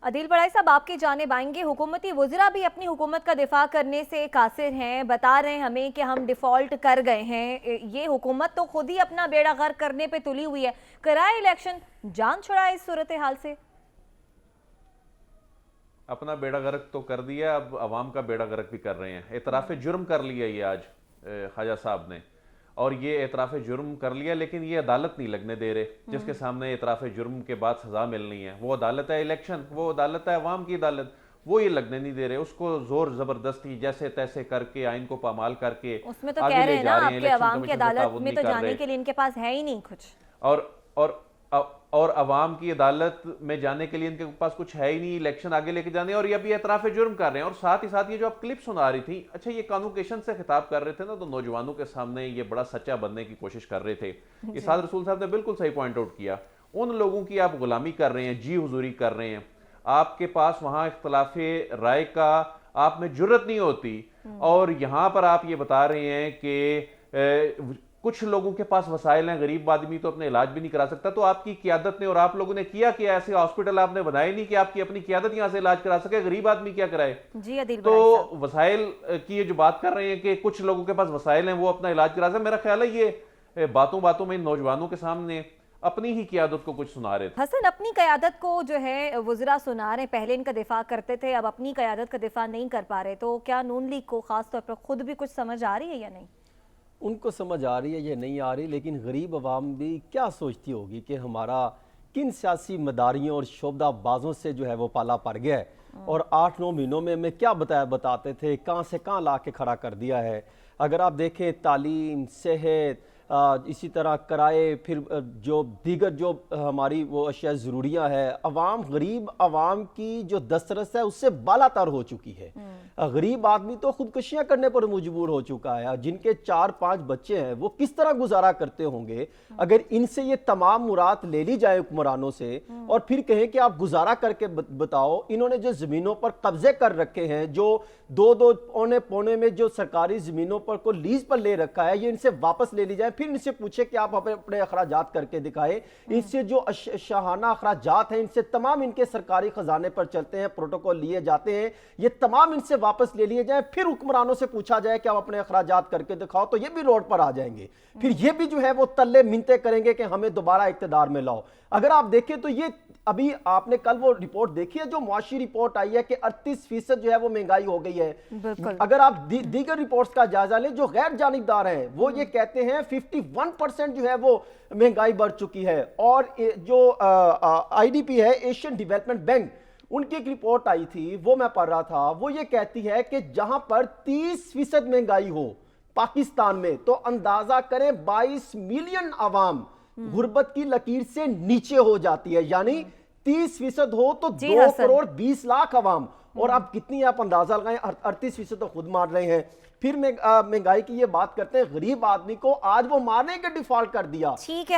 عدیل بڑائی صاحب آپ کی جانب آئیں گے. حکومتی وزراء بھی اپنی حکومت کا دفاع کرنے سے قاصر ہیں, بتا رہے ہیں ہمیں کہ ہم ڈیفالٹ کر گئے ہیں. یہ حکومت تو خود ہی اپنا بیڑا غرق کرنے پہ تلی ہوئی ہے. کرائے الیکشن, جان چھڑائے اس صورتحال سے. اپنا بیڑا غرق تو کر دیا, اب عوام کا بیڑا غرق بھی کر رہے ہیں. اعتراف جرم کر لیا یہ آج خواجہ صاحب نے, اور یہ اعتراف جرم کر لیا, لیکن یہ عدالت نہیں لگنے دے رہے جس کے سامنے اعتراف جرم کے بعد سزا ملنی ہے. وہ عدالت ہے الیکشن, وہ عدالت ہے عوام کی عدالت, وہ یہ لگنے نہیں دے رہے. اس کو زور زبردستی جیسے تیسے کر کے, آئین کو پامال کر کے اس میں تو کہہ رہے ہیں نا آپ کے عوام کی عدالت میں تو جانے کے لیے ان کے پاس ہے ہی نہیں کچھ, اور عوام کی عدالت میں جانے کے لیے ان کے پاس کچھ ہے ہی نہیں, الیکشن آگے لے کے جانے. اور یہ ابھی اعتراف جرم کر رہے ہیں, اور ساتھ ہی ساتھ یہ جو آپ کلپ سنا رہی تھی, اچھا یہ کانوکیشن سے خطاب کر رہے تھے نا, تو نوجوانوں کے سامنے یہ بڑا سچا بننے کی کوشش کر رہے تھے. اسعاد رسول صاحب نے بالکل صحیح پوائنٹ آؤٹ کیا. ان لوگوں کی آپ غلامی کر رہے ہیں, جی حضوری کر رہے ہیں. آپ کے پاس وہاں اختلاف رائے کا آپ میں جرت نہیں ہوتی, اور یہاں پر آپ یہ بتا رہے ہیں کہ کچھ لوگوں کے پاس وسائل ہیں, غریب آدمی تو اپنے علاج بھی نہیں کرا سکتا. تو آپ کی قیادت نے اور آپ لوگوں نے کیا ایسے ہاسپٹل آپ نے بنائے نہیں کہ آپ کی اپنی قیادت یہاں سے علاج کرا سکے, غریب آدمی کیا کرائے. جی عدیل تو بڑائی صاحب وسائل کی یہ جو بات کر رہے ہیں کہ کچھ لوگوں کے پاس وسائل ہیں وہ اپنا علاج کرا سکے, میرا خیال ہے یہ باتوں باتوں میں نوجوانوں کے سامنے اپنی ہی قیادت کو کچھ سنا رہے تھے. حسن, اپنی قیادت کو جو ہے وزراء سنا رہے ہیں, پہلے ان کا دفاع کرتے تھے, اب اپنی قیادت کا دفاع نہیں کر پا رہے. تو کیا نون لیگ کو خاص طور پر خود بھی کچھ سمجھ آ رہی ہے یا نہیں؟ ان کو سمجھ آ رہی ہے یہ نہیں آ رہی, لیکن غریب عوام بھی کیا سوچتی ہوگی کہ ہمارا کن سیاسی مداریوں اور شعبدہ بازوں سے جو ہے وہ پالا پڑ گیا ہے, اور 8-9 مہینوں میں ہمیں کیا بتاتے تھے, کہاں سے کہاں لا کے کھڑا کر دیا ہے. اگر آپ دیکھیں تعلیم, صحت, اسی طرح کرائے, پھر جو دیگر جو ہماری وہ اشیاء ضروریاں ہے, عوام غریب عوام کی جو دسترس ہے اس سے بالا تر ہو چکی ہے. غریب آدمی تو خودکشیاں کرنے پر مجبور ہو چکا ہے. جن کے 4-5 بچے ہیں وہ کس طرح گزارا کرتے ہوں گے اگر ان سے یہ تمام مراد لے لی جائے حکمرانوں سے, اور پھر کہیں کہ آپ گزارا کر کے بتاؤ. انہوں نے جو زمینوں پر قبضے کر رکھے ہیں, جو 2-2 پونے میں جو سرکاری زمینوں پر کو لیز پر لے رکھا ہے, یہ ان سے واپس لے لی جائے. پھر ان سے پوچھے کہ آپ اپنے اخراجات کر کے دکھائے. ان سے جو شاہانہ اخراجات ہیں, ان سے تمام ان کے سرکاری خزانے پر چلتے ہیں, پروٹوکول لیے جاتے ہیں, یہ تمام ان سے واپس لے لیے جائیں. پھر حکمرانوں سے پوچھا جائے کہ آپ اپنے اخراجات کر کے دکھاؤ, تو یہ بھی روڈ پر آ جائیں گے. پھر یہ بھی جو ہے وہ تلے منتے کریں گے کہ ہمیں دوبارہ اقتدار میں لاؤ. اگر آپ دیکھیں تو یہ ابھی آپ نے کل وہ رپورٹ دیکھی ہے جو معاشی رپورٹ آئی ہے کہ 38% جو ہے وہ مہنگائی ہو گئی ہے. اگر آپ دیگر رپورٹس کا جائزہ لیں جو غیر جانبدار ہیں, وہ یہ کہتے ہیں 51% جو ہے وہ مہنگائی بڑھ چکی ہے. اور جو IDP ہے, ایشین ڈیولپمنٹ بینک, ان کی ایک رپورٹ آئی تھی وہ میں پڑھ رہا تھا, وہ یہ کہتی ہے کہ جہاں پر 30% مہنگائی ہو پاکستان میں, تو اندازہ کریں 22 ملین عوام غربت کی لکیر سے نیچے ہو جاتی ہے. یعنی 30% ہو تو 2 کروڑ 20 لاکھ عوام, اور اب کتنی آپ اندازہ لگائیں, 38% تو خود مار رہے ہیں. پھر مہنگائی کی یہ بات کرتے ہیں, غریب آدمی کو آج وہ مارنے کے ڈیفالٹ کر دیا. ٹھیک ہے.